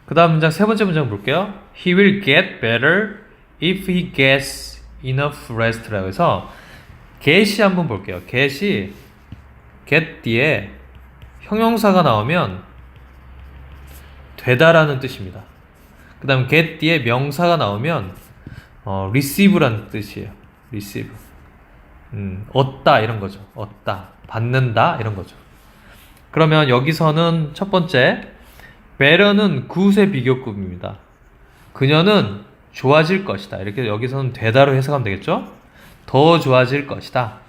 그 다음 문장 세 번째 문장 볼게요. He will get better if he gets enough rest라고 해서 get이 한번 볼게요. get이 get 뒤에 형용사가 나오면 되다라는 뜻입니다. 그 다음 get 뒤에 명사가 나오면 receive라는 뜻이에요. receive. 얻다 이런 거죠. 얻다, 받는다 이런 거죠. 그러면 여기서는 첫 번째 better는 굿의 비교급입니다. 그녀는 좋아질 것이다. 이렇게 여기서는 되다로 해석하면 되겠죠? 더 좋아질 것이다.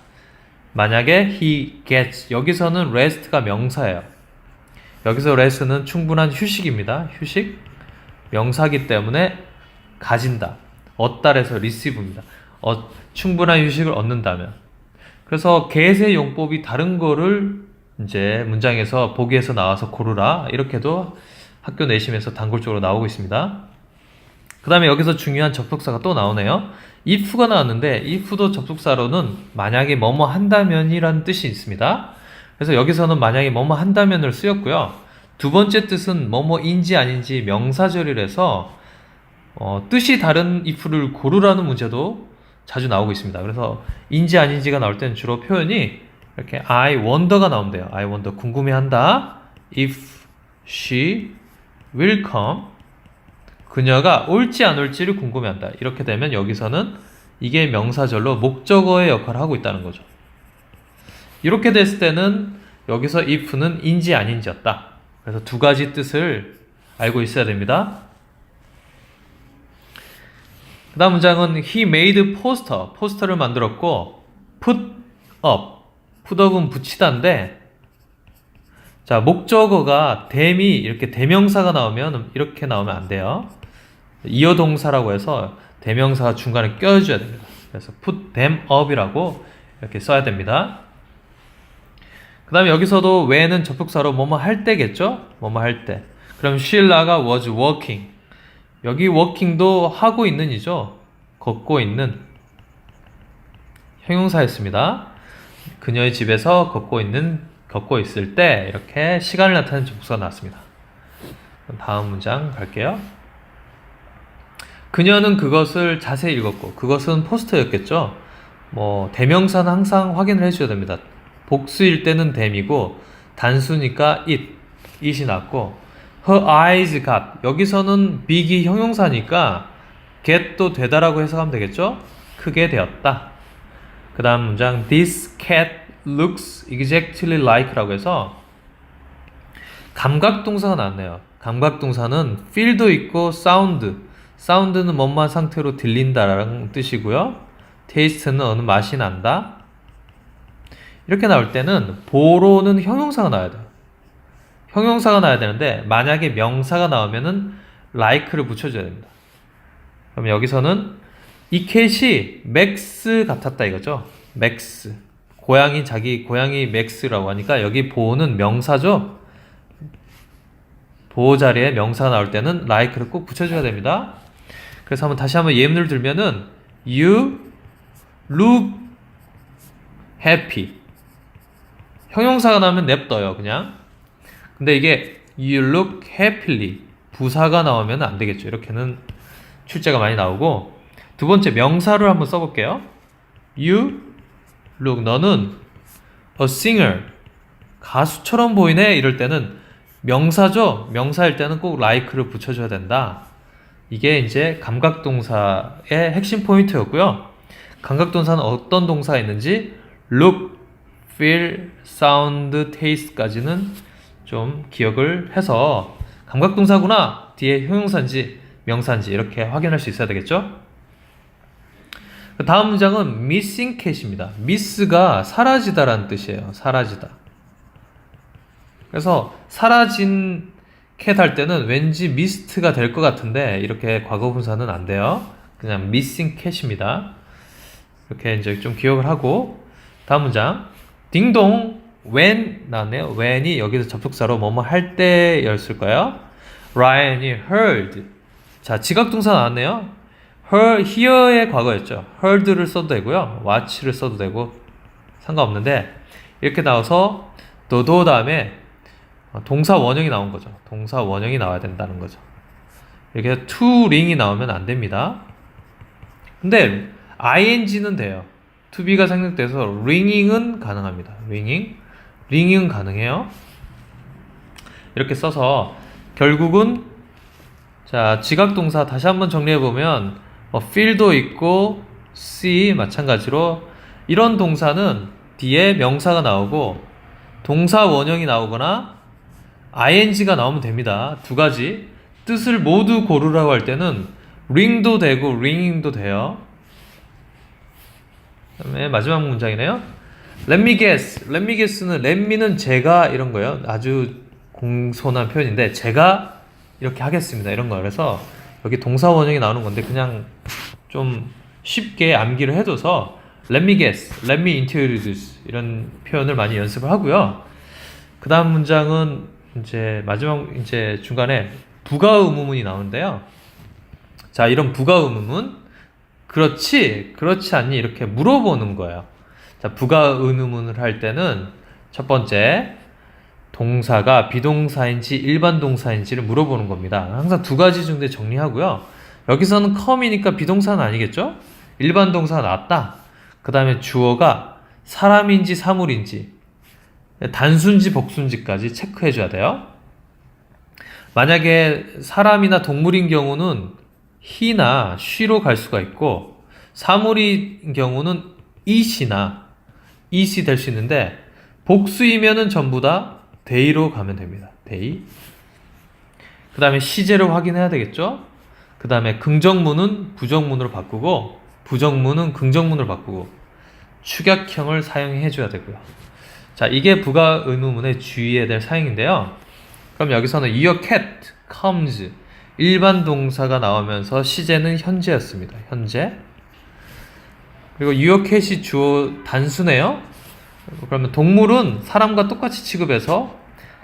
만약에 he gets 여기서는 rest가 명사예요. 여기서 rest는 충분한 휴식입니다. 휴식 명사기 때문에 가진다. 얻다래서 receive입니다. 충분한 휴식을 얻는다면. 그래서 get의 용법이 다른 거를 이제 문장에서 보기에서 나와서 고르라 이렇게도 학교 내심에서 단골적으로 나오고 있습니다. 그 다음에 여기서 중요한 접속사가 또 나오네요. if가 나왔는데 if도 접속사로는 만약에 뭐뭐 한다면이라는 뜻이 있습니다. 그래서 여기서는 만약에 뭐뭐 한다면을 쓰였고요. 두 번째 뜻은 뭐뭐인지 아닌지 명사절이라서 뜻이 다른 if를 고르라는 문제도 자주 나오고 있습니다. 그래서 인지 아닌지가 나올 때는 주로 표현이 이렇게 I wonder가 나온대요. I wonder 궁금해한다. If she will come 그녀가 올지 안 올지를 궁금해한다. 이렇게 되면 여기서는 이게 명사절로 목적어의 역할을 하고 있다는 거죠. 이렇게 됐을 때는 여기서 if는 인지 아닌지였다. 그래서 두 가지 뜻을 알고 있어야 됩니다. 그 다음 문장은 he made poster. 포스터를 만들었고 put up. put up은 붙이다인데 자 목적어가 them이 이렇게 대명사가 나오면 이렇게 나오면 안 돼요. 이어동사라고 해서 대명사가 중간에 껴줘야 됩니다. 그래서 put them up이라고 이렇게 써야 됩니다. 그 다음에 여기서도 when은 접속사로 뭐뭐 할 때겠죠? 뭐뭐 할 때. 그럼 Sheila가 was working. 여기 working도 하고 있는이죠. 걷고 있는 형용사였습니다. 그녀의 집에서 걷고 있을 때 이렇게 시간을 나타내는 접속사가 나왔습니다. 다음 문장 갈게요. 그녀는 그것을 자세히 읽었고 그것은 포스터였겠죠. 대명사는 항상 확인을 해줘야 됩니다. 복수일 때는 them이고 단수니까 it이 났고 her eyes got 여기서는 be이 형용사니까 get도 되다라고 해석하면 되겠죠. 크게 되었다. 그 다음 문장 this cat looks exactly like라고 해서 감각동사가 나왔네요. 감각동사는 feel도 있고 sound는 뭐뭐한 상태로 들린다라는 뜻이고요. taste는 어느 맛이 난다. 이렇게 나올 때는 보로는 형용사가 나와야 돼요. 형용사가 나와야 되는데 만약에 명사가 나오면은 like를 붙여줘야 됩니다. 그럼 여기서는 이 캣이 맥스 같았다 이거죠. 맥스. 자기 고양이 맥스라고 하니까 여기 보호는 명사죠. 보호 자리에 명사가 나올 때는 like를 꼭 붙여줘야 됩니다. 그래서 다시 한번 예문을 들면은 You look happy. 형용사가 나오면 냅둬요 그냥. 근데 이게 You look happily 부사가 나오면 안 되겠죠. 이렇게는 출제가 많이 나오고 두 번째 명사를 한번 써볼게요. You look 너는 a singer 가수처럼 보이네 이럴 때는 명사죠. 명사일 때는 꼭 like를 붙여줘야 된다. 이게 이제 감각동사의 핵심 포인트였고요. 감각동사는 어떤 동사가 있는지 look, feel, sound, taste까지는 좀 기억을 해서 감각동사구나 뒤에 형용사인지 명사인지 이렇게 확인할 수 있어야 되겠죠. 다음 문장은 missing cat입니다. miss가 사라지다라는 뜻이에요. 사라지다. 그래서 사라진 캣 할 때는 왠지 mist가 될 것 같은데 이렇게 과거 분사는 안 돼요. 그냥 missing cat입니다. 이렇게 이제 좀 기억을 하고 다음 문장 딩동 when 나왔네요. when이 여기서 접속사로 뭐뭐 할 때였을까요? Ryan이 heard 자 지각동사 나왔네요. hear의 과거였죠. heard를 써도 되고요. watch를 써도 되고 상관없는데 이렇게 나와서 도도 다음에 동사 원형이 나온 거죠. 동사 원형이 나와야 된다는 거죠. 이렇게 해서 touring이 나오면 안 됩니다. 근데 ing는 돼요. to be가 생략돼서 ringing은 가능합니다. ringing은 가능해요. 이렇게 써서 결국은 자 지각동사 다시 한번 정리해보면 feel도 있고 see 마찬가지로 이런 동사는 뒤에 명사가 나오고 동사 원형이 나오거나 ing가 나오면 됩니다. 두 가지 뜻을 모두 고르라고 할 때는 ring도 되고 ringing도 돼요. 그 다음에 마지막 문장이네요. Let me guess는 let me는 제가 이런 거예요. 아주 공손한 표현인데 제가 이렇게 하겠습니다 이런 거. 그래서 여기 동사 원형이 나오는 건데 그냥 좀 쉽게 암기를 해둬서 let me guess, let me introduce 이런 표현을 많이 연습을 하고요. 그 다음 문장은 이제 마지막 이제 중간에 부가 의문문이 나오는데요. 자 이런 부가 의문문 그렇지 않니 이렇게 물어보는 거예요. 자 부가 의문문을 할 때는 첫 번째 동사가 비동사인지 일반 동사인지를 물어보는 겁니다. 항상 두 가지 정도 정리하고요. 여기서는 come이니까 비동사는 아니겠죠? 일반 동사가 나왔다. 그 다음에 주어가 사람인지 사물인지 단수인지 복수인지까지 체크해 줘야 돼요. 만약에 사람이나 동물인 경우는 he나 she로 갈 수가 있고 사물인 경우는 it이 될 수 있는데 복수이면은 전부 다 they로 가면 됩니다. they. 그 다음에 시제를 확인해야 되겠죠? 그 다음에 긍정문은 부정문으로 바꾸고 부정문은 긍정문으로 바꾸고 축약형을 사용해 줘야 되고요. 자, 이게 부가 의문문의 주의해야 될 사항인데요. 그럼 여기서는 your cat comes 일반 동사가 나오면서 시제는 현재였습니다. 현재. 그리고 your cat이 주어 단수네요. 그러면 동물은 사람과 똑같이 취급해서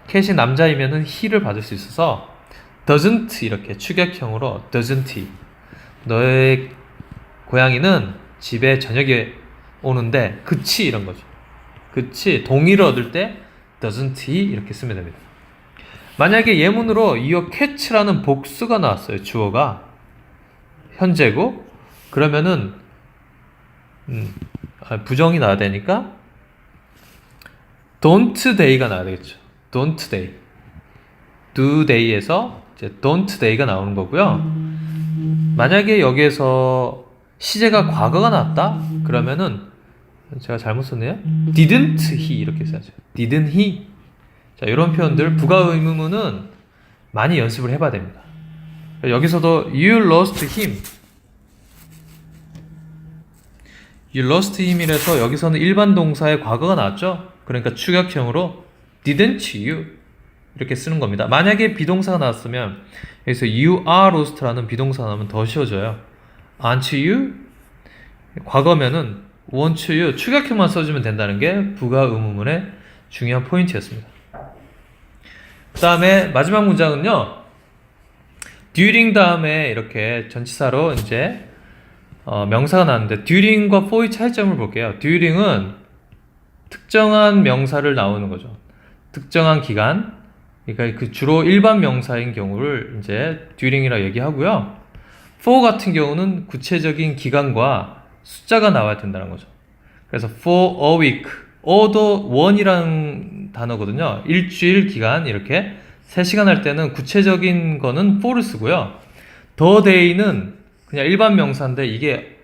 cat이 남자이면은 he를 받을 수 있어서 doesn't 이렇게 축약형으로 doesn't he 너의 고양이는 집에 저녁에 오는데 그치 이런 거죠. 그치 동의를 얻을 때 doesn't he 이렇게 쓰면 됩니다. 만약에 예문으로 your cat라는 복수가 나왔어요. 주어가 현재고 그러면은 부정이 나와야 되니까 don't they가 나와야 되겠죠. don't they do they에서 이제 don't they가 나오는 거고요. 만약에 여기에서 시제가 과거가 나왔다 그러면은 제가 잘못 썼네요. didn't he 이렇게 써야죠. didn't he. 자, 이런 표현들 부가 의문문은 많이 연습을 해봐야 됩니다. 여기서도 you lost him 이라서 여기서는 일반 동사의 과거가 나왔죠. 그러니까 축약형으로 didn't you 이렇게 쓰는 겁니다. 만약에 비동사가 나왔으면 여기서 you are lost라는 비동사가 나오면 더 쉬워져요. aren't you? 과거면은 won't you 축약형만 써주면 된다는 게 부가 의문문의 중요한 포인트였습니다. 그 다음에 마지막 문장은요. during 다음에 이렇게 전치사로 이제 명사가 나왔는데 during과 for의 차이점을 볼게요. during은 특정한 명사를 나오는 거죠. 특정한 기간. 그러니까 그 주로 일반 명사인 경우를 이제 during이라고 얘기하고요. for 같은 경우는 구체적인 기간과 숫자가 나와야 된다는 거죠. 그래서 for a week, 어도 on이라는 단어거든요. 일주일 기간 이렇게 3시간 할 때는 구체적인 거는 for를 쓰고요. the day는 그냥 일반 명사인데 이게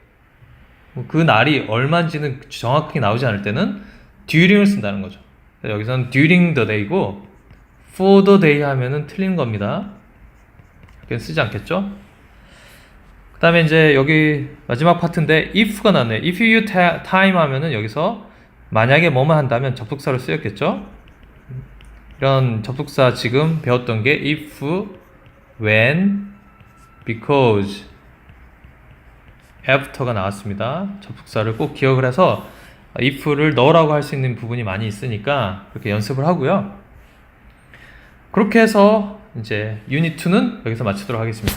그 날이 얼마인지는 정확하게 나오지 않을 때는 during을 쓴다는 거죠. 여기서는 during the day고 for the day 하면은 틀린 겁니다. 이렇게 쓰지 않겠죠? 그 다음에 이제 여기 마지막 파트인데 if가 나왔네요. if you time 하면은 여기서 만약에 뭐만 한다면 접속사로 쓰였겠죠? 이런 접속사 지금 배웠던 게 if, when, because, after가 나왔습니다. 접속사를 꼭 기억을 해서 if를 너라고 할 수 있는 부분이 많이 있으니까 그렇게 연습을 하고요. 그렇게 해서 이제 유닛 2는 여기서 마치도록 하겠습니다.